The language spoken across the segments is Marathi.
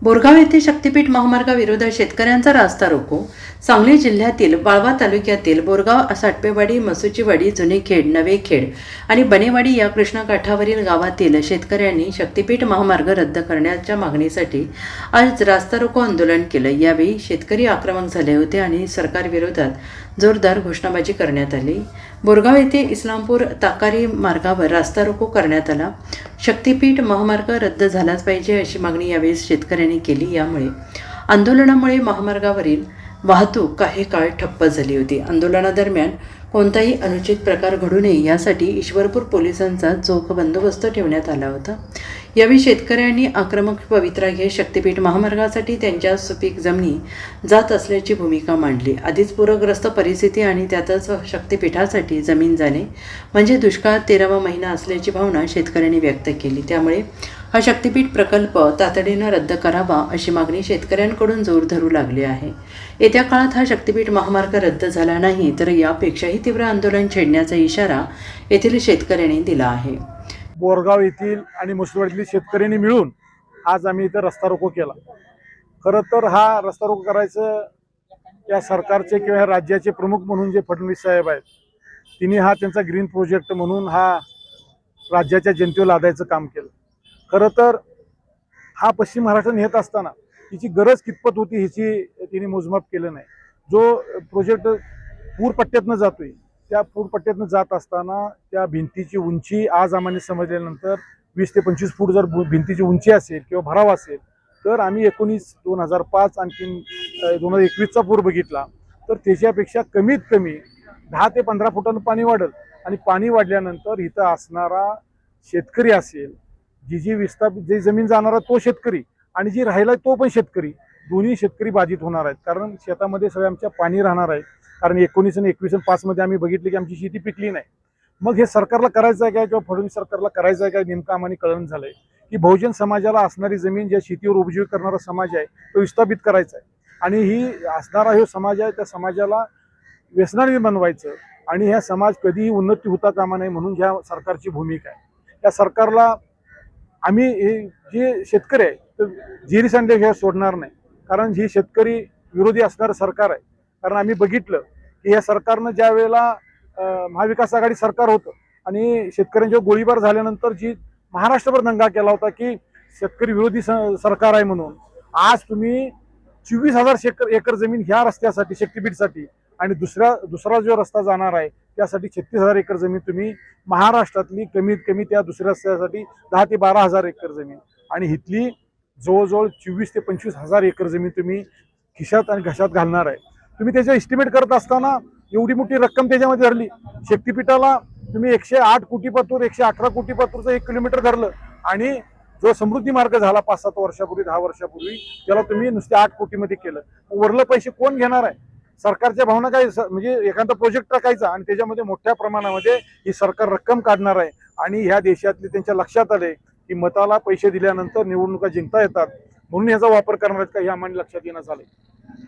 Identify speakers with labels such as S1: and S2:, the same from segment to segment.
S1: बोरगाव येथे शक्तीपीठ महामार्गाविरोधात शेतकऱ्यांचा रास्ता रोको. सांगली जिल्ह्यातील वाळवा तालुक्यातील बोरगाव, साटपेवाडी, मसुचीवाडी, जुनेखेड, नवेखेड आणि बनेवाडी या कृष्णाकाठावरील गावातील शेतकऱ्यांनी शक्तीपीठ महामार्ग रद्द करण्याच्या मागणीसाठी आज रास्ता रोको आंदोलन केलं. यावेळी शेतकरी आक्रमक झाले होते आणि सरकारविरोधात जोरदार घोषणाबाजी करण्यात आली. बोरगाव येथे इस्लामपूर ताकारी मार्गावर रास्ता रोको करण्यात आला. शक्तीपीठ महामार्ग रद्द झालाच पाहिजे अशी मागणी यावेळी शेतकऱ्यांनी केली. यामुळे आंदोलनामुळे महामार्गावरील वाहतूक काही काळ ठप्प झाली होती. आंदोलनादरम्यान कोणताही अनुचित प्रकार घडू नये यासाठी ईश्वरपूर पोलिसांचा चोख बंदोबस्त ठेवण्यात आला होता. यावेळी शेतकऱ्यांनी आक्रमक पवित्रा घेत शक्तीपीठ महामार्गासाठी त्यांच्या सुपीक जमिनी जात असल्याची भूमिका मांडली. आधीच पूरग्रस्त परिस्थिती आणि त्यातच शक्तीपीठासाठी जमीन जाणे म्हणजे दुष्काळ 13वा महिना असल्याची भावना शेतकऱ्यांनी व्यक्त केली. त्यामुळे हा शक्तीपीठ प्रकल्प तातडीनं रद्द करावा अशी मागणी शेतकऱ्यांकडून जोर धरू लागली आहे. येत्या काळात हा शक्तीपीठ महामार्ग रद्द झाला नाही तर यापेक्षाही तीव्र आंदोलन छेडण्याचा इशारा येथील शेतकऱ्यांनी दिला आहे.
S2: बोरगाव येथील आणि मुसळवाडीतील शेतकऱ्यांनी मिळून आज आम्ही इथं रस्ता रोको केला. खरं तर हा रस्ता रोको करायचं या सरकारचे किंवा या राज्याचे प्रमुख म्हणून जे फडणवीस साहेब आहेत, तिने हा त्यांचा ग्रीन प्रोजेक्ट म्हणून हा राज्याच्या जनतेवर लादायचं काम केलं. खरं तर हा पश्चिम महाराष्ट्र येत असताना हिची गरज कितपत होती हिची तिने मोजमाप केलं नाही. जो प्रोजेक्ट पूरपट्ट्यातनं जातोय त्या पूरपट्ट्यातनं जात असताना त्या भिंतीची उंची आज आम्हाला समजल्यानंतर 20 ते 25 फूट जर भिंतीची उंची असेल किंवा भराव असेल तर आम्ही 2005 आणखीन 2021चा पूर बघितला तर त्याच्यापेक्षा कमीत कमी 10 ते 15 फुटांनं पाणी वाढेल. आणि पाणी वाढल्यानंतर इथं असणारा शेतकरी असेल, जी विस्थापित जी जमीन जाणारा तो शेतकरी आणि जी राहिला तो पण शेतकरी, दोन्ही शेतकरी बाधित होणार आहेत. कारण शेतामध्ये सगळं आमच्या पाणी राहणार आहे. कारण 19 आणि 21 आणि 5 मध्ये आम्ही बघितले की आमची शेती पिकली नाही. मग हे सरकारला करायचं आहे काय किंवा फडणवीस सरकारला करायचं आहे काय नेमकं आम्हाला कळण झालंय की बहुजन समाजाला असणारी जमीन ज्या शेतीवर उपजीविका करणारा समाज आहे तो विस्थापित करायचा आहे आणि ही असणारा जो समाज आहे त्या समाजाला व्यसनाने बनवायचं आणि ह्या समाज कधीही उन्नती होता कामा नये म्हणून ह्या सरकारची भूमिका आहे. या सरकारला आम्ही हे जे शेतकरी आहे तर जिरी सांडल्याशिवाय सोडणार नाही. कारण ही शेतकरी विरोधी असणारं सरकार आहे. कारण आम्ही बघितलं की या सरकारनं ज्या वेळेला महाविकास आघाडी सरकार होतं आणि शेतकऱ्यांच्या गोळीबार झाल्यानंतर जी महाराष्ट्रभर दंगा केला होता की शेतकरी विरोधी सरकार आहे म्हणून, आज तुम्ही 24,000 एकर जमीन ह्या रस्त्यासाठी शक्तीपीठसाठी आणि दुसरा जो रस्ता जाणार आहे त्यासाठी 36,000 एकर जमीन तुम्ही महाराष्ट्रातली कमीत कमी त्या दुसऱ्या रस्त्यासाठी 10 ते 12,000 एकर जमीन आणि इथली जवळजवळ 24 ते 25,000 एकर जमीन तुम्ही खिशात आणि घशात घालणार आहे. तुम्ही त्याचा एस्टिमेट करत असताना एवढी मोठी रक्कम त्याच्यामध्ये धरली. शक्तीपीठाला तुम्ही 108 कोटी पातूर 118 कोटी पातूरचं 1 किलोमीटर धरलं आणि जो समृद्धी मार्ग झाला 5-7 वर्षापूर्वी 10 वर्षापूर्वी त्याला तुम्ही नुसते 8 कोटीमध्ये केलं. उरलं पैसे कोण घेणार आहे? सरकारच्या भावना काय म्हणजे एखादा प्रोजेक्ट टाकायचा आणि त्याच्यामध्ये मोठ्या प्रमाणामध्ये ही सरकार रक्कम काढणार आहे आणि ह्या देशातले त्यांच्या लक्षात आले की मताला पैसे दिल्यानंतर निवडणुका जिंकता येतात म्हणून याचा वापर करणार आहेत का हे आम्हाला लक्षात येणं झालंय.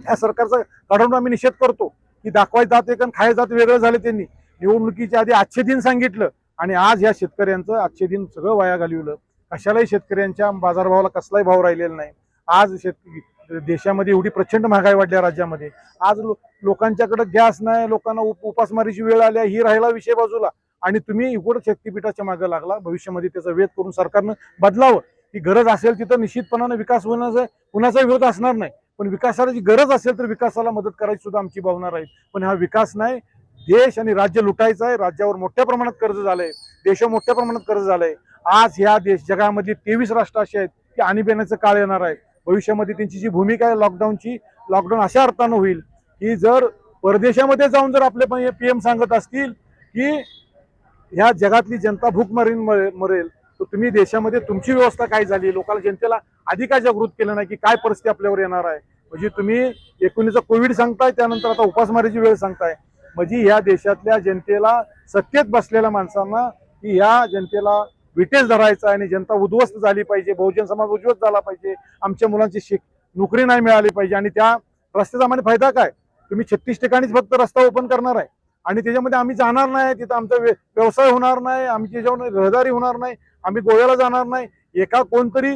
S2: या सरकारचा काढून आम्ही निषेध करतो की दाखवायचं जात एक आणि खायचं जात वेगळं झालं. त्यांनी निवडणुकीच्या आधी आजचे दिन सांगितलं आणि आज या शेतकऱ्यांचं आजचे दिन सगळं वाया घालवलं. कशालाही शेतकऱ्यांच्या बाजारभावाला कसलाही भाव राहिलेला नाही. आज देशामध्ये एवढी प्रचंड महागाई वाढल्या राज्यामध्ये. आज लोकांच्याकडे गॅस नाही, लोकांना उपासमारीची वेळ आल्या, ही राहिला विषय बाजूला आणि तुम्ही इकडं शक्तीपीठाच्या मागे लागला. भविष्यामध्ये त्याचा वेध करून सरकारनं बदलावं. ही गरज असेल तिथं निश्चितपणाने विकास होण्याचा कुणाचा विरोध असणार नाही. पण विकासाला जी गरज असेल तर विकासाला मदत करायची सुद्धा आमची भावना राहील. पण हा विकास नाही, देश आणि राज्य लुटायचा आहे. राज्यावर मोठ्या प्रमाणात कर्ज झालंय, देशावर मोठ्या प्रमाणात कर्ज झालंय. आज ह्या जगामध्ये 23 राष्ट्र असे आहेत की आणीबाणीचं काळ येणार आहे. भविष्यामध्ये त्यांची जी भूमिका आहे लॉकडाऊन अशा अर्थानं होईल की जर परदेशामध्ये जाऊन जर आपले पण PM सांगत असतील की ह्या जगातली जनता भूक मरेल तर तुम्ही देशामध्ये तुमची व्यवस्था काय झाली, लोकांना जनतेला आधी काय जागृत केलं नाही की काय परिस्थिती आपल्यावर येणार आहे. म्हणजे तुम्ही 19चा कोविड सांगताय, त्यानंतर आता उपासमारीची वेळ सांगताय. म्हणजे ह्या देशातल्या जनतेला सत्तेत बसलेल्या माणसांना की ह्या जनतेला विटेस धरायचा आणि जनता उद्ध्वस्त झाली पाहिजे, बहुजन समाज उद्ध्वस्त झाला पाहिजे, आमच्या मुलांची नोकरी नाही मिळाली पाहिजे. आणि त्या रस्त्याचा आम्हाला फायदा काय? तुम्ही 36 ठिकाणीच फक्त रस्ता ओपन करणार आहे आणि त्याच्यामध्ये आम्ही जाणार नाही, तिथं आमचा व्यवसाय होणार नाही, आमची त्याच्यावर रहदारी होणार नाही, आम्ही गोव्याला जाणार नाही. एका कोणतरी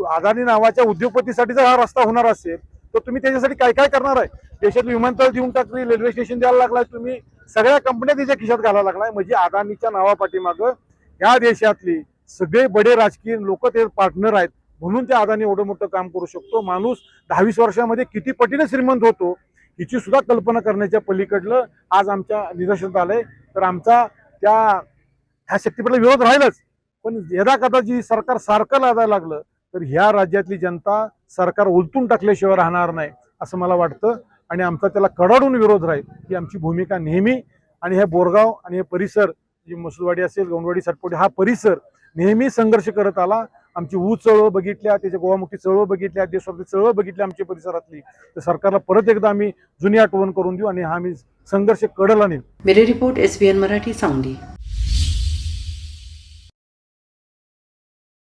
S2: अदानी नावाच्या उद्योगपतीसाठी जर हा रस्ता होणार असेल तर तुम्ही त्याच्यासाठी काय काय करणार आहे? देशातली विमानतळ देऊन टाकली, रेल्वे स्टेशन द्यायला लागलाय, तुम्ही सगळ्या कंपन्या त्याच्या खिशात घालायला लागलाय. म्हणजे अदानीच्या नावापाठीमागं या देशातली सगळे बडे राजकीय लोक ते पार्टनर आहेत, म्हणून ते अदानी एवढं मोठं काम करू शकतो. माणूस 10-20 वर्षामध्ये किती पटीने श्रीमंत होतो हिची सुद्धा कल्पना करण्याच्या पलीकडलं आज आमच्या निदर्शनात आलंय. तर आमचा ह्या शक्तीपीठाला विरोध राहीलच, पण यदा कदा जी सरकार सारखं लादायला लागलं तर ह्या राज्यातली जनता सरकार उलटून टाकल्याशिवाय राहणार नाही असं मला वाटतं. आणि आमचा त्याला कडाडून विरोध राहील ही आमची भूमिका नेहमी. आणि हे बोरगाव आणि हे परिसर, जी मसुदवाडी असेल, गौंडवाडी, सातपुते, हा परिसर नेहमी संघर्ष करत आला. आमची ऊस चळवळ बघितल्या, त्याच्या गोवामुक्ती चळवळ बघितल्या, देशवादी चळवळ बघितल्या आमच्या परिसरातली. तर सरकारला परत एकदा आम्ही जुनी आठवण करून देऊ आणि हा आम्ही संघर्ष कडला नेऊ.
S1: Bureau report SBN Marathi, Sangli.